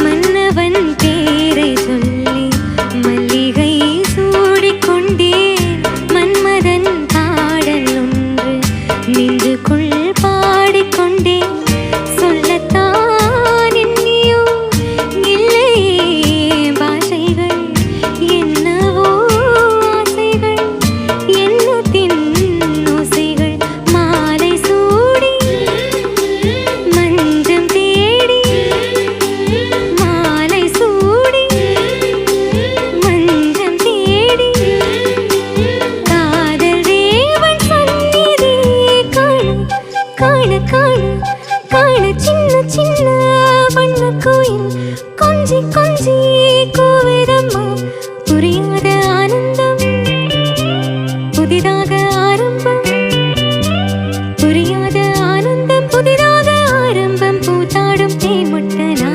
மன்னவன் பேரை சொல்லி மல்லிகை சூடிக்கொண்டேன். மன்மதன் பாடல் ஒன்று நெஞ்சுக்குள் பாடிக்கொண்டேன். சொல்லத்தான் எண்ணியோ இல்லையே பாஷைகள், என்னவோ ஆசைகள், எண்ணத்தின் ஓசைகள். மாலை சூடி மஞ்சம் தேடி, மாலை சூடி மஞ்சம் தேடி, காதல் தேவன் சந்நிதி காண காண காண காண சின்ன சின்ன வண்ண கோயில் கொஞ்சி கொஞ்சி